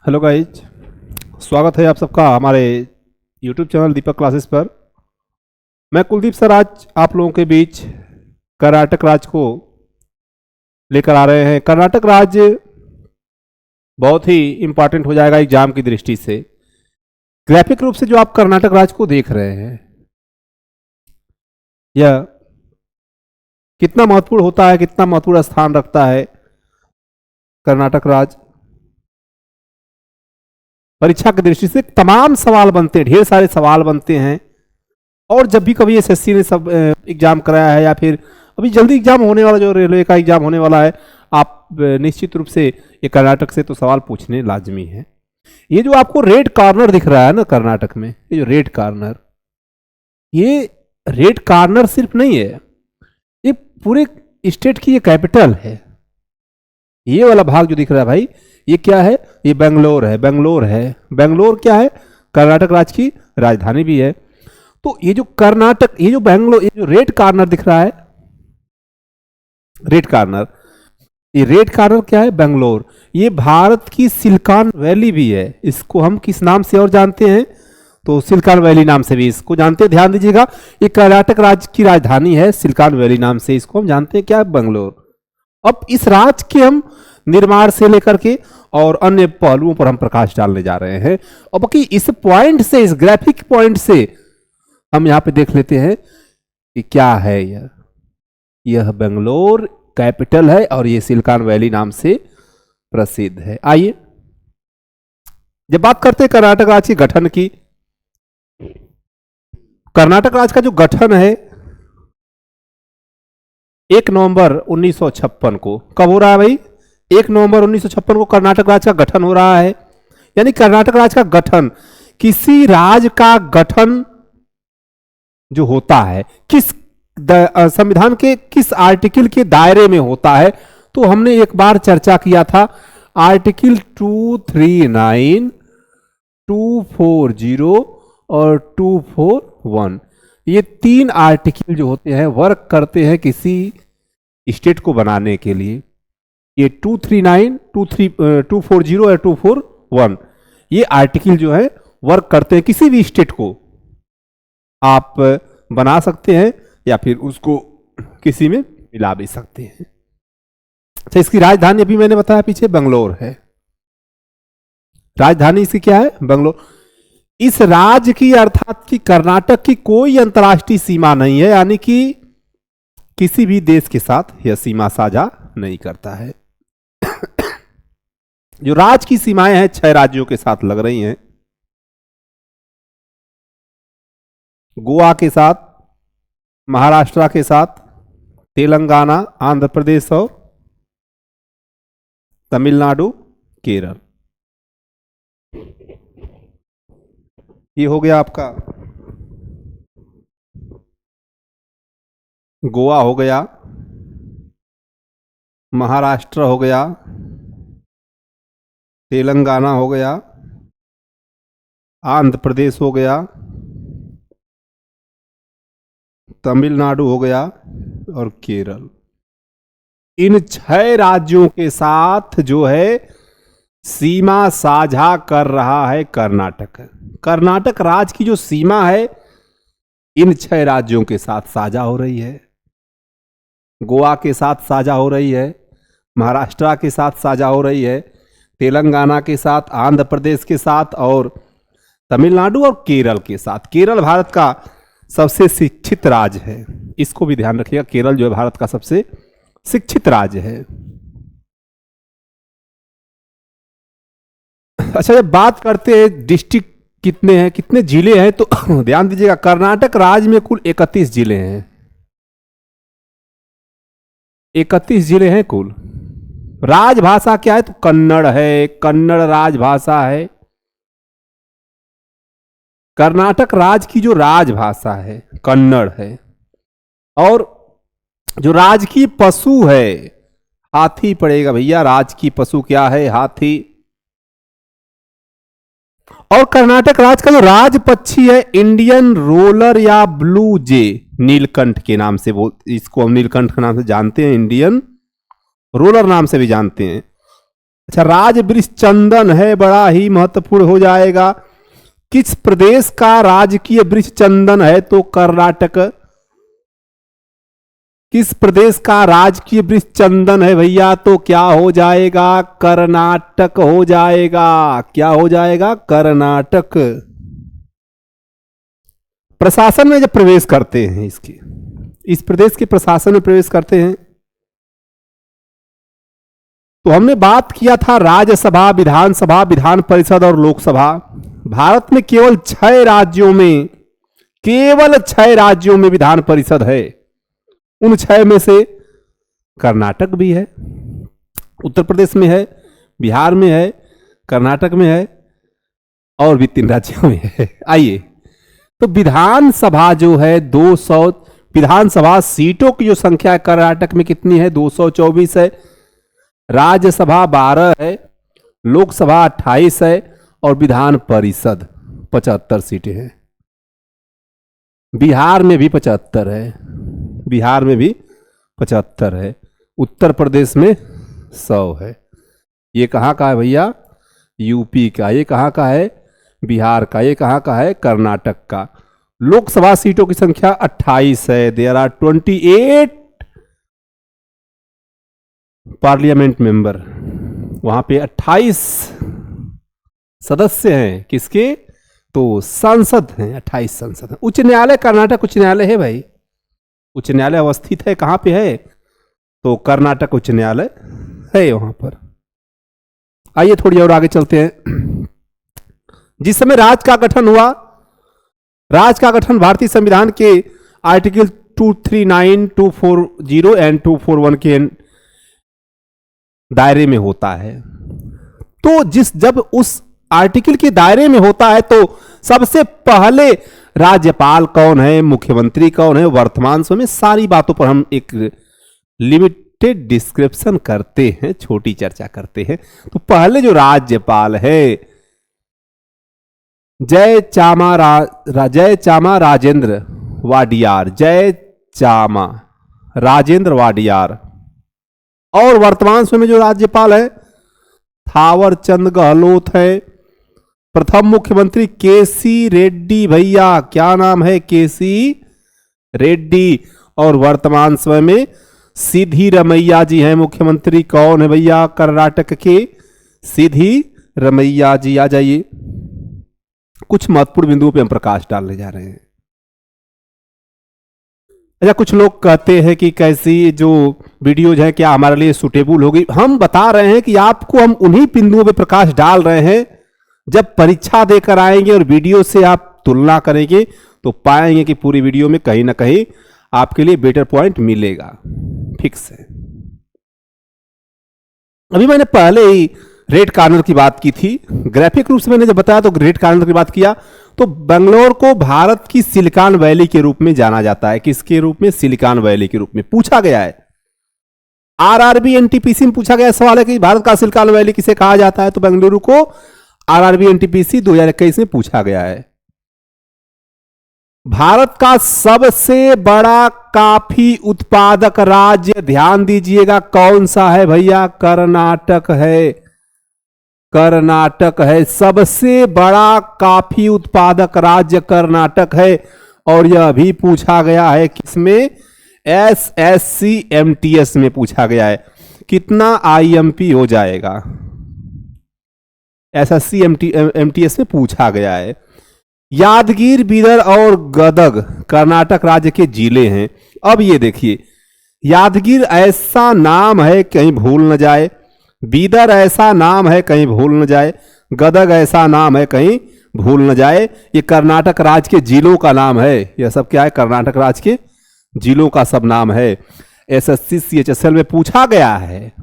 Hello guys, स्वागत है आप सबका हमारे यूट्यूब चैनल दीपक क्लासेस पर। मैं कुलदीप सर आज आप लोगों के बीच कर्नाटक राज्य को लेकर आ रहे हैं। कर्नाटक राज्य बहुत ही इम्पॉर्टेंट हो जाएगा एग्जाम की दृष्टि से। ग्राफिक रूप से जो आप कर्नाटक राज्य को देख रहे हैं, यह कितना महत्वपूर्ण होता है, कितना महत्वपूर्ण स्थान रखता है कर्नाटक राज्य परीक्षा की दृष्टि से। तमाम सवाल बनते हैं, ढेर सारे सवाल बनते हैं। और जब भी कभी एसएससी ने सब एग्जाम कराया है या फिर अभी जल्दी एग्जाम होने वाला, जो रेलवे का एग्जाम होने वाला है, आप निश्चित रूप से ये कर्नाटक से तो सवाल पूछने लाजमी है। ये जो आपको रेड कॉर्नर दिख रहा है ना कर्नाटक में, ये जो रेड कॉर्नर, ये रेड कॉर्नर सिर्फ नहीं है, ये पूरे स्टेट की ये कैपिटल है। ये वाला भाग जो दिख रहा है भाई, ये क्या है? ये बेंगलोर है। बेंगलोर क्या है? कर्नाटक राज्य की राजधानी भी है। तो ये जो कर्नाटक, ये जो बेंगलोर, ये जो रेड कॉर्नर दिख रहा है, रेड कॉर्नर, ये रेड कॉर्नर क्या है? बेंगलोर। ये भारत की सिलिकॉन वैली भी है। इसको हम किस नाम से और जानते हैं? तो सिलिकॉन वैली नाम से भी इसको जानते हैं। ध्यान दीजिएगा, ये कर्नाटक राज्य की राजधानी है, सिलिकॉन वैली नाम से इसको हम जानते हैं। क्या? बेंगलोर। अब इस राज्य के हम निर्माण से लेकर के और अन्य पहलुओं पर हम प्रकाश डालने जा रहे हैं। और बाकी इस पॉइंट से, इस ग्राफिक पॉइंट से हम यहां पे देख लेते हैं कि क्या है यह बेंगलोर कैपिटल है और ये सिलिकॉन वैली नाम से प्रसिद्ध है। आइए, जब बात करते हैं कर्नाटक राज्य के गठन की, कर्नाटक राज्य का जो गठन है 1 नवंबर 1956 को, कब हो रहा है भाई? 1 नवंबर 1956 को कर्नाटक राज्य का गठन हो रहा है। यानी कर्नाटक राज्य का गठन, किसी राज्य का गठन जो होता है किस संविधान के किस आर्टिकल के दायरे में होता है, तो हमने एक बार चर्चा किया था। आर्टिकल 239, 240 और 241, ये 3 आर्टिकल जो होते हैं वर्क करते हैं किसी स्टेट को बनाने के लिए। ये 239, 240 और 241, ये आर्टिकल जो है वर्क करते हैं, किसी भी स्टेट को आप बना सकते हैं या फिर उसको किसी में मिला भी सकते हैं। अच्छा, इसकी राजधानी अभी मैंने बताया पीछे बेंगलोर है। राजधानी इसकी क्या है? बेंगलोर। इस राज्य की अर्थात कि कर्नाटक की कोई अंतर्राष्ट्रीय सीमा नहीं है, यानी कि किसी भी देश के साथ यह सीमा साझा नहीं करता है। जो राज्य की सीमाएं हैं 6 राज्यों के साथ लग रही हैं। गोवा के साथ, महाराष्ट्र के साथ, तेलंगाना, आंध्र प्रदेश और तमिलनाडु, केरल। ये हो गया आपका गोवा, हो गया महाराष्ट्र, हो गया तेलंगाना, हो गया आंध्र प्रदेश, हो गया तमिलनाडु, हो गया और केरल। इन 6 राज्यों के साथ जो है सीमा साझा कर रहा है कर्नाटक। कर्नाटक राज्य की जो सीमा है इन 6 राज्यों के साथ साझा हो रही है। गोवा के साथ साझा हो रही है, महाराष्ट्र के साथ साझा हो रही है, तेलंगाना के साथ, आंध्र प्रदेश के साथ और तमिलनाडु और केरल के साथ। केरल भारत का सबसे शिक्षित राज्य है, इसको भी ध्यान रखिएगा। केरल जो है भारत का सबसे शिक्षित राज्य है। अच्छा, जब बात करते हैं डिस्ट्रिक्ट कितने हैं, कितने जिले हैं, तो ध्यान दीजिएगा कर्नाटक राज्य में कुल 31 जिले हैं। 31 जिले हैं कुल। राजभाषा क्या है? तो कन्नड़ है, कन्नड़ राजभाषा है। कर्नाटक राज्य की जो राजभाषा है कन्नड़ है। और जो राजकीय पशु है हाथी पड़ेगा भैया। राजकीय पशु क्या है? हाथी। और कर्नाटक राज्य का जो राज पक्षी है इंडियन रोलर या ब्लू जे, नीलकंठ के नाम से, वो इसको हम नीलकंठ के नाम से जानते हैं, इंडियन रोलर नाम से भी जानते हैं। अच्छा, राज वृक्ष चंदन है, बड़ा ही महत्वपूर्ण हो जाएगा। किस प्रदेश का राजकीय वृक्ष चंदन है? तो कर्नाटक। किस प्रदेश का राजकीय वृक्ष चंदन है भैया? तो क्या हो जाएगा? कर्नाटक हो जाएगा। क्या हो जाएगा? कर्नाटक। प्रशासन में जब प्रवेश करते हैं, इस प्रदेश के प्रशासन में प्रवेश करते हैं, तो हमने बात किया था राज्यसभा, विधानसभा, विधान परिषद और लोकसभा। भारत में केवल 6 राज्यों में, केवल 6 राज्यों में विधान परिषद है। उन 6 में से कर्नाटक भी है, उत्तर प्रदेश में है, बिहार में है, कर्नाटक में है और भी 3 राज्यों में है। आइए, तो विधानसभा जो है 200, विधानसभा सीटों की जो संख्या है कर्नाटक में कितनी है? 224 है। राज्यसभा 12 है, लोकसभा 28 है और विधान परिषद 75 सीटें हैं। बिहार में भी 75 है, बिहार में भी 75 है। उत्तर प्रदेश में 100 है। ये कहाँ का है भैया? यूपी का। ये कहाँ का है? बिहार का। ये कहाँ का है? कर्नाटक का। लोकसभा सीटों की संख्या 28 है। There are 28 parliament member. वहां पे 28 सदस्य हैं। किसके? तो संसद हैं, 28 संसद हैं। उच्च न्यायालय, कर्नाटक उच्च न्यायालय है भाई। उच्च न्यायालय अवस्थित है कहां पे है? तो कर्नाटक उच्च न्यायालय है वहां पर। आइए थोड़ी और आगे चलते हैं। जिस समय राज्य का गठन हुआ, राज्य का गठन भारतीय संविधान के आर्टिकल 239, 240 एंड 241 के दायरे में होता है। तो जब उस आर्टिकल के दायरे में होता है तो सबसे पहले राज्यपाल कौन है, मुख्यमंत्री कौन है, वर्तमान समय में सारी बातों पर हम एक लिमिटेड डिस्क्रिप्शन करते हैं, छोटी चर्चा करते हैं। तो पहले जो राज्यपाल है जय चामा राजेंद्र वाडियार, जय चामा राजेंद्र वाडियार। और वर्तमान समय में जो राज्यपाल है थावर चंद गहलोत है। प्रथम मुख्यमंत्री केसी रेड्डी भैया, क्या नाम है? केसी रेड्डी। और वर्तमान समय में सिद्धिरमैया जी हैं मुख्यमंत्री। कौन है भैया? कर्नाटक के सिद्धिरमैया जी। आ जाइए, कुछ महत्वपूर्ण बिंदुओं पे हम प्रकाश डालने जा रहे हैं। अच्छा, कुछ लोग कहते हैं कि कैसी जो वीडियोज हैं क्या हमारे लिए सुटेबल होगी। हम बता रहे हैं कि आपको हम उन्हीं बिंदुओं पे प्रकाश डाल रहे हैं। जब परीक्षा देकर आएंगे और वीडियो से आप तुलना करेंगे तो पाएंगे कि पूरी वीडियो में कहीं ना कहीं आपके लिए बेटर पॉइंट मिलेगा। फिक्स है। अभी मैंने पहले ही रेड कॉर्नर की बात की थी, ग्राफिक रूप से मैंने जब बताया तो रेड कॉर्नर की बात किया। तो बेंगलोर को भारत की सिलिकॉन वैली के रूप में जाना जाता है। किसके रूप में? सिलिकॉन वैली के रूप में पूछा गया है। आरआरबी एनटीपीसी में पूछा गया सवाल है कि भारत का सिलिकॉन वैली किसे कहा जाता है? तो बेंगलुरु को आरआरबी एनटीपीसी 2021 में पूछा गया है। भारत का सबसे बड़ा कॉफी उत्पादक राज्य, ध्यान दीजिएगा, कौन सा है भैया? कर्नाटक है। कर्नाटक है। सबसे बड़ा कॉफी उत्पादक राज्य कर्नाटक है। और यह भी पूछा गया है किसमें? SSC-MTS में पूछा गया है। कितना IMP हो जाएगा? SSC-MTS में पूछा गया है। यादगीर, बीदर और गदग कर्नाटक राज्य के जिले हैं। अब ये देखिए, यादगीर ऐसा नाम है कहीं भूल न जाए, बीदर ऐसा नाम है कहीं भूल न जाए, गदग ऐसा नाम है कहीं भूल न जाए। ये कर्नाटक राज्य के जिलों का नाम है। यह सब क्या है? कर्नाटक राज्य के जिलों का सब नाम है। SSC CHSL में पूछा गया है।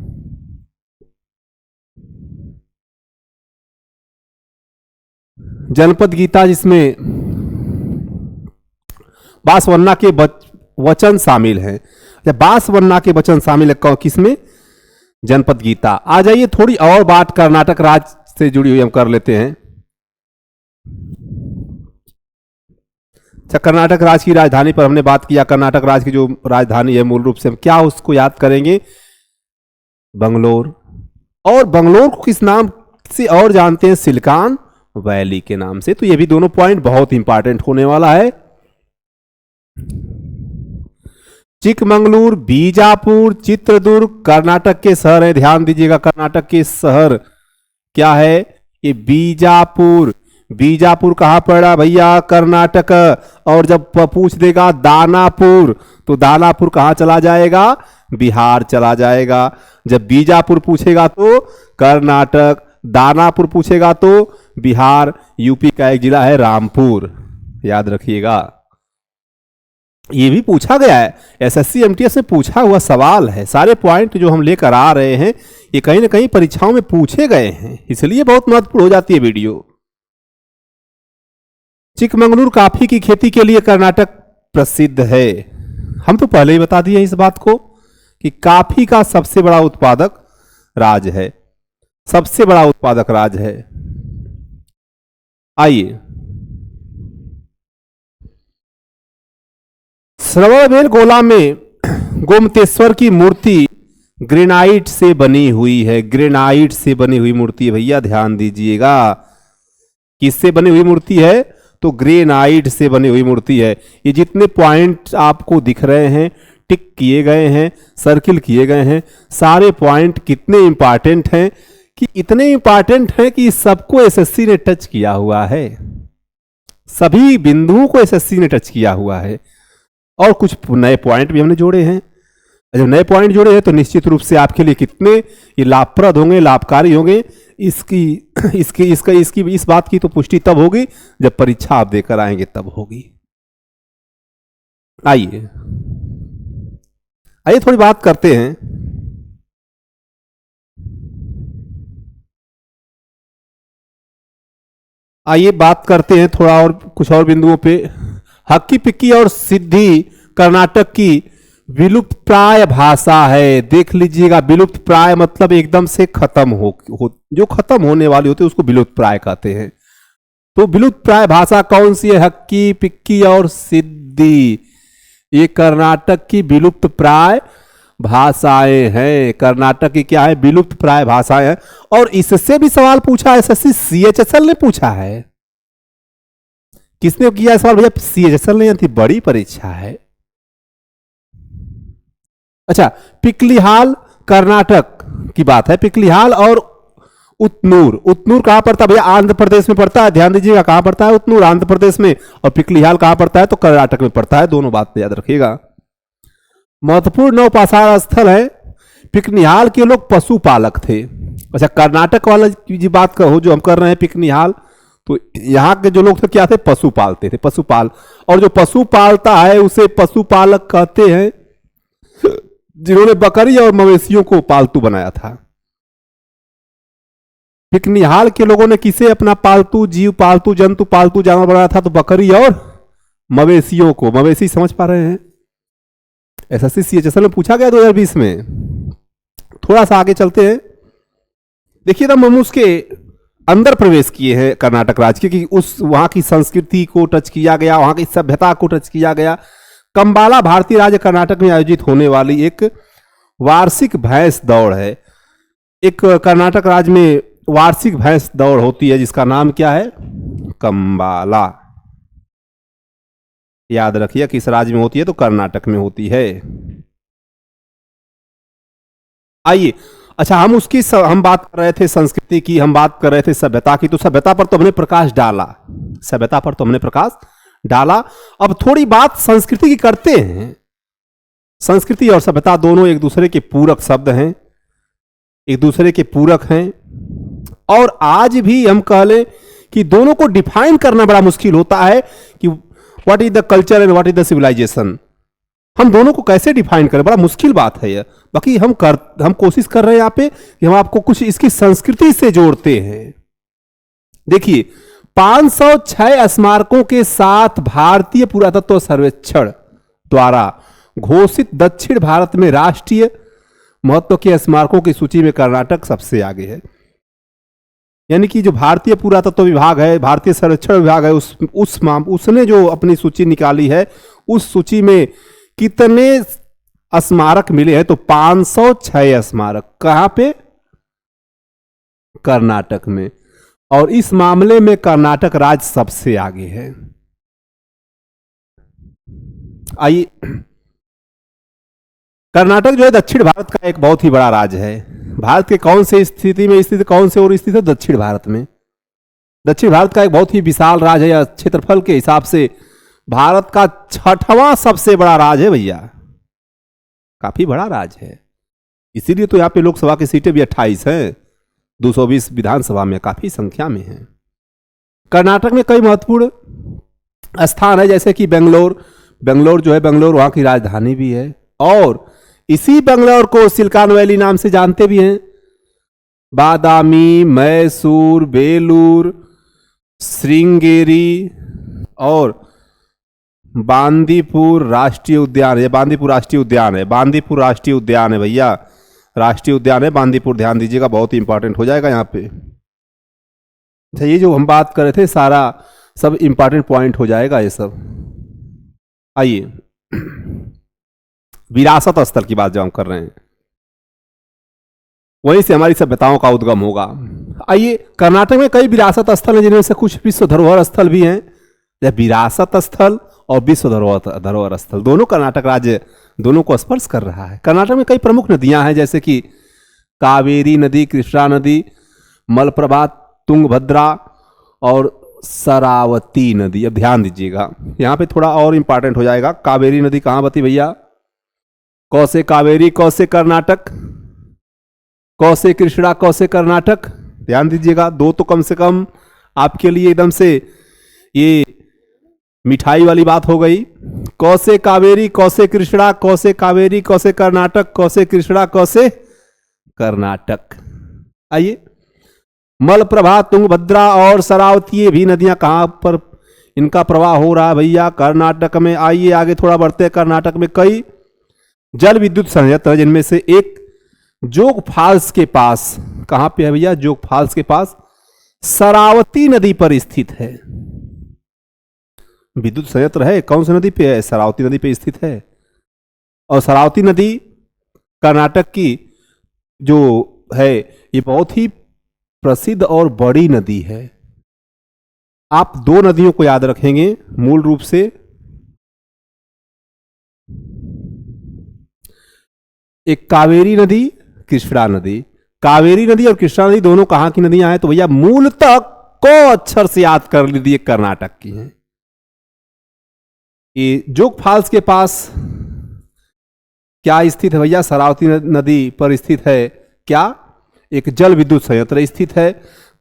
जनपद गीता जिसमें बांसवन्ना के वचन शामिल हैं। जब बांसवन्ना के वचन शामिल है किसमें? जनपद गीता। आ जाइए, थोड़ी और बात कर्नाटक राज्य से जुड़ी हुई हम कर लेते हैं। अच्छा, कर्नाटक राज्य की राजधानी पर हमने बात किया। कर्नाटक राज्य की जो राजधानी है मूल रूप से हम क्या उसको याद करेंगे? बंगलोर। और बंगलोर को किस नाम से और जानते हैं? सिलिकॉन वैली के नाम से। तो ये भी दोनों पॉइंट बहुत इंपॉर्टेंट होने वाला है। चिकमंगलुरु, बीजापुर, चित्रदुर्ग कर्नाटक के शहर है। ध्यान दीजिएगा, कर्नाटक के शहर क्या है? ये बीजापुर। बीजापुर कहां पड़ा भैया? कर्नाटक। और जब पूछ देगा दानापुर, तो दानापुर कहां चला जाएगा? बिहार चला जाएगा। जब बीजापुर पूछेगा तो कर्नाटक, दानापुर पूछेगा तो बिहार। यूपी का एक जिला है रामपुर, याद रखिएगा। ये भी पूछा गया है, एसएससी एमटीएस में पूछा हुआ सवाल है। सारे पॉइंट जो हम लेकर आ रहे हैं ये कहीं ना कहीं परीक्षाओं में पूछे गए हैं, इसलिए बहुत महत्वपूर्ण हो जाती है वीडियो। चिकमंगलुरु कॉफी की खेती के लिए कर्नाटक प्रसिद्ध है। हम तो पहले ही बता दिए इस बात को कि कॉफी का सबसे बड़ा उत्पादक राज्य है, सबसे बड़ा उत्पादक राज्य है। आइए, श्रवणबेलगोला में गोमतेश्वर की मूर्ति ग्रेनाइट से बनी हुई है। ग्रेनाइट से बनी हुई मूर्ति है भैया, ध्यान दीजिएगा। किससे बनी हुई मूर्ति है? तो ग्रेनाइट से बनी हुई मूर्ति है। ये जितने पॉइंट आपको दिख रहे हैं, टिक किए गए हैं, सर्किल किए गए हैं, सारे पॉइंट कितने इंपॉर्टेंट हैं कि इतने इंपॉर्टेंट हैं कि सबको एसएससी ने टच किया हुआ है। सभी बिंदुओं को एसएससी ने टच किया हुआ है। और कुछ नए पॉइंट भी हमने जोड़े हैं। जब नए पॉइंट जोड़े हैं तो निश्चित रूप से आपके लिए कितने ये लाभप्रद होंगे, लाभकारी होंगे, इस बात की तो पुष्टि तब होगी जब परीक्षा आप देकर आएंगे, तब होगी। आइए थोड़ी बात करते हैं। आइए बात करते हैं थोड़ा और कुछ और बिंदुओं पे। हक्की पिक्की और सिद्धि कर्नाटक की विलुप्त प्राय भाषा है। देख लीजिएगा, विलुप्त प्राय मतलब एकदम से खत्म हो जो खत्म होने वाली होती है उसको विलुप्त प्राय कहते हैं। तो विलुप्त प्राय भाषा कौन सी है? हक्की पिक्की और सिद्धि, ये कर्नाटक की विलुप्त प्राय भाषाएं हैं। कर्नाटक की क्या है? विलुप्त प्राय भाषाएं हैं। और इससे भी सवाल पूछा है, एसएससी सीएचएसएल ने पूछा है। किसने किया सवाल भैया? सीएचएसएल ने। थी बड़ी परीक्षा है। अच्छा, पिकलिहाल कर्नाटक की बात है। पिकलिहाल और उतनूर, उतनूर कहां पड़ता है भैया? आंध्र प्रदेश में पड़ता है। ध्यान दीजिएगा, कहां पड़ता है? उतनूर आंध्र प्रदेश में, और पिकलिहाल कहां पड़ता है? तो कर्नाटक में पड़ता है। दोनों बात याद रखिएगा। महत्वपूर्ण नौपाषाण स्थल है। पिकनिहाल के लोग पशुपालक थे। अच्छा, कर्नाटक वाला की बात कहो जो हम कर रहे हैं पिकनिहाल, तो यहाँ के जो लोग थे क्या थे? पशु पालते थे, पशुपाल। और जो पशु पालता है उसे पशुपालक कहते हैं, जिन्होंने बकरी और मवेशियों को पालतू बनाया था। पिकनिहाल के लोगों ने किसे अपना पालतू जीव, पालतू जंतु, पालतू जानवर बनाया था? तो बकरी और मवेशियों को। मवेशी समझ पा रहे हैं? एसएससी सीएचएसएल में पूछा गया 2020 में। थोड़ा सा आगे चलते हैं। देखिए ना, हम उसके अंदर प्रवेश किए हैं कर्नाटक राज्य के, कि उस वहां की संस्कृति को टच किया गया, वहां की सभ्यता को टच किया गया। कंबाला भारतीय राज्य कर्नाटक में आयोजित होने वाली एक वार्षिक भैंस दौड़ है। एक कर्नाटक राज्य में वार्षिक भैंस दौड़ होती है जिसका नाम क्या है? कंबाला। याद रखिए किस राज्य में होती है? तो कर्नाटक में होती है। आइए, अच्छा, हम बात कर रहे थे संस्कृति की, हम बात कर रहे थे सभ्यता की। तो सभ्यता पर तो हमने प्रकाश डाला, सभ्यता पर तो हमने प्रकाश डाला। अब थोड़ी बात संस्कृति की करते हैं। संस्कृति और सभ्यता दोनों एक दूसरे के पूरक शब्द हैं, एक दूसरे के पूरक हैं। और आज भी हम कह लें कि दोनों को डिफाइन करना बड़ा मुश्किल होता है कि what is the culture and what is the civilization. हम दोनों को कैसे डिफाइन करें, बड़ा मुश्किल बात है यह। बाकी हम कोशिश कर रहे हैं यहाँ पे कि हम आपको कुछ इसकी संस्कृति से जोड़ते हैं। देखिए, 506 स्मारकों के साथ भारतीय पुरातत्व सर्वेक्षण द्वारा घोषित दक्षिण भारत में राष्ट्रीय महत्व के स्मारकों की सूची में कर्नाटक सबसे आगे है। यानी कि जो भारतीय पुरातत्व विभाग है, भारतीय सर्वेक्षण विभाग है, उसने जो अपनी सूची निकाली है, उस सूची में कितने स्मारक मिले हैं? तो 506 स्मारक। कहां पे? कर्नाटक में, और इस मामले में कर्नाटक राज्य सबसे आगे है। आइए, कर्नाटक जो है दक्षिण भारत का एक बहुत ही बड़ा राज्य है। भारत के कौन से स्थिति में स्थित, कौन से और स्थित है? दक्षिण भारत में। दक्षिण भारत का एक बहुत ही विशाल राज्य है, या क्षेत्रफल के हिसाब से भारत का 6वां सबसे बड़ा राज्य है भैया, काफी बड़ा राज्य है। इसीलिए तो यहाँ पे लोकसभा की सीटें भी 28 हैं, 220 विधानसभा में, काफी संख्या में है। कर्नाटक में कई महत्वपूर्ण स्थान है, जैसे कि बेंगलोर। बेंगलोर जो है, बेंगलोर वहां की राजधानी भी है, और इसी बेंगलोर को सिलिकॉन वैली नाम से जानते भी हैं। बादामी, मैसूर, बेलूर, श्रृंगेरी और बांदीपुर राष्ट्रीय उद्यान है। बांदीपुर राष्ट्रीय उद्यान है, बांदीपुर राष्ट्रीय उद्यान है भैया, राष्ट्रीय उद्यान है बांदीपुर, ध्यान दीजिएगा, बहुत ही इंपॉर्टेंट हो जाएगा यहाँ पे। अच्छा, ये जो हम बात कर रहे थे सारा सब इंपॉर्टेंट पॉइंट हो जाएगा ये सब। आइए, विरासत स्थल की बात जो हम कर रहे हैं, वहीं से हमारी सभ्यताओं का उद्गम होगा। आइए, कर्नाटक में कई विरासत स्थल हैं, जिनमें से कुछ विश्व धरोहर स्थल भी हैं। विरासत स्थल और विश्व धरोहर स्थल दोनों कर्नाटक राज्य दोनों को स्पर्श कर रहा है। कर्नाटक में कई प्रमुख नदियां हैं, जैसे कि कावेरी नदी, कृष्णा नदी, मलप्रभा, तुंगभद्रा और शरावती नदी। अब ध्यान दीजिएगा, यहां पे थोड़ा और इंपॉर्टेंट हो जाएगा। कावेरी नदी कहां बती भैया? कौसे कावेरी, कौसे कर्नाटक, कौसे कृष्णा, कौसे कर्नाटक। ध्यान दीजिएगा, दो तो कम से कम आपके लिए एकदम से ये मिठाई वाली बात हो गई। कौसे कावेरी, कौसे कृष्णा, कौसे कावेरी, कौसे कर्नाटक, कौसे कृष्णा, कौसे कर्नाटक। आइए, मलप्रभा, तुंगभद्रा और शरावती, ये भी नदियां कहां पर इनका प्रवाह हो रहा है भैया? कर्नाटक में। आइए आगे थोड़ा बढ़ते हैं। कर्नाटक में कई जल विद्युत संयंत्र, जिनमें से एक जोग फॉल्स के पास, कहां पे है भैया? जोग फॉल्स के पास शरावती नदी पर स्थित है। विद्युत संयंत्र है, कौन सी नदी पे है? शरावती नदी पे स्थित है। और शरावती नदी कर्नाटक की जो है, ये बहुत ही प्रसिद्ध और बड़ी नदी है। आप दो नदियों को याद रखेंगे मूल रूप से, एक कावेरी नदी, कृष्णा नदी। कावेरी नदी और कृष्णा नदी दोनों कहां की नदियां हैं? तो भैया मूलतः को अक्षर से याद कर लीजिए, कर्नाटक की हैं। ये जोग फॉल्स के पास क्या स्थित है भैया? शरावती नदी पर स्थित है क्या? एक जल विद्युत संयंत्र स्थित है।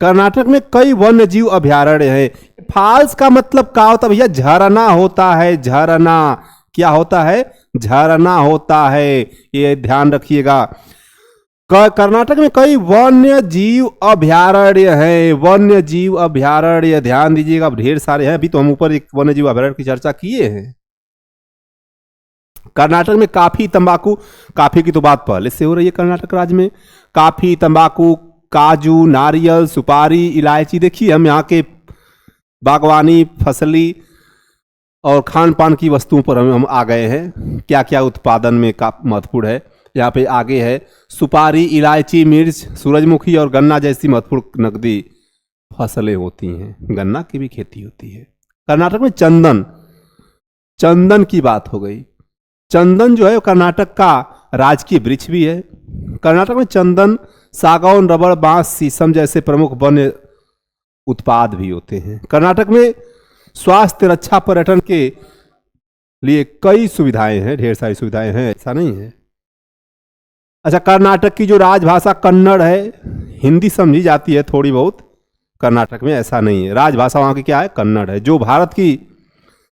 कर्नाटक में कई वन्य जीव अभयारण्य है। फॉल्स का मतलब क्या होता है भैया? झरना होता है, झरना। क्या होता है? झरना होता है, ये ध्यान रखिएगा। कर्नाटक में कई वन्य जीव अभयारण्य है, वन्य जीव अभयारण्य, ध्यान दीजिएगा, ढेर सारे हैं। अभी तो हम ऊपर एक वन्य जीव अभयारण्य की चर्चा किए हैं। कर्नाटक में काफी, तंबाकू, काफी की तो बात पहले से हो रही है कर्नाटक राज्य में। काफी, तंबाकू, काजू, नारियल, सुपारी, इलायची। देखिए, हम यहाँ के बागवानी, फसली और खान पान की वस्तुओं पर हम आ गए हैं। क्या क्या उत्पादन में का महत्वपूर्ण है, यहाँ पे आगे है। सुपारी, इलायची, मिर्च, सूरजमुखी और गन्ना जैसी महत्वपूर्ण नकदी फसलें होती हैं। गन्ना की भी खेती होती है। कर्नाटक में चंदन, चंदन की बात हो गई। चंदन जो है कर्नाटक का राजकीय वृक्ष भी है। कर्नाटक में चंदन, सागौन, रबड़, बांस, शीशम जैसे प्रमुख वन्य उत्पाद भी होते हैं। कर्नाटक में स्वास्थ्य रक्षा, पर्यटन के लिए कई सुविधाएं हैं, ढेर सारी सुविधाएं हैं, ऐसा नहीं है। अच्छा, कर्नाटक की जो राजभाषा कन्नड़ है, हिंदी समझी जाती है थोड़ी बहुत। कर्नाटक में ऐसा नहीं है, राजभाषा वहां की क्या है? कन्नड़ है, जो भारत की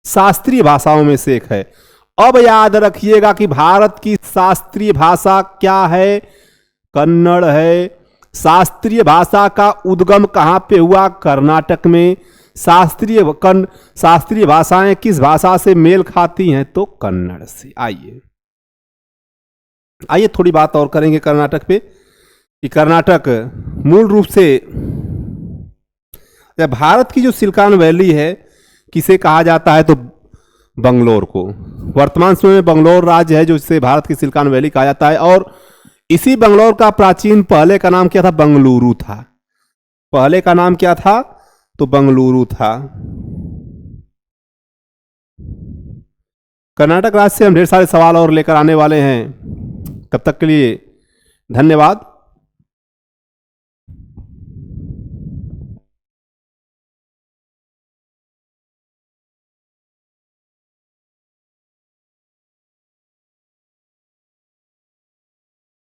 शास्त्रीय भाषाओं में से एक है। अब याद रखिएगा कि भारत की शास्त्रीय भाषा क्या है? कन्नड़ है। शास्त्रीय भाषा का उद्गम कहां पे हुआ? कर्नाटक में। शास्त्रीय भाषाएं किस भाषा से मेल खाती हैं? तो कन्नड़ से। आइए थोड़ी बात और करेंगे कर्नाटक पे, कि कर्नाटक मूल रूप से भारत की जो सिलिकॉन वैली है, किसे कहा जाता है? तो बंगलोर को। वर्तमान समय में बंगलोर राज्य है, जो इसे भारत की सिलिकॉन वैली कहा जाता है। और इसी बंगलोर का प्राचीन पहले का नाम क्या था? बंगलुरु था। पहले का नाम क्या था? तो बंगलुरु था। कर्नाटक राज्य से हम ढेर सारे सवाल और लेकर आने वाले हैं। तब तक के लिए धन्यवाद।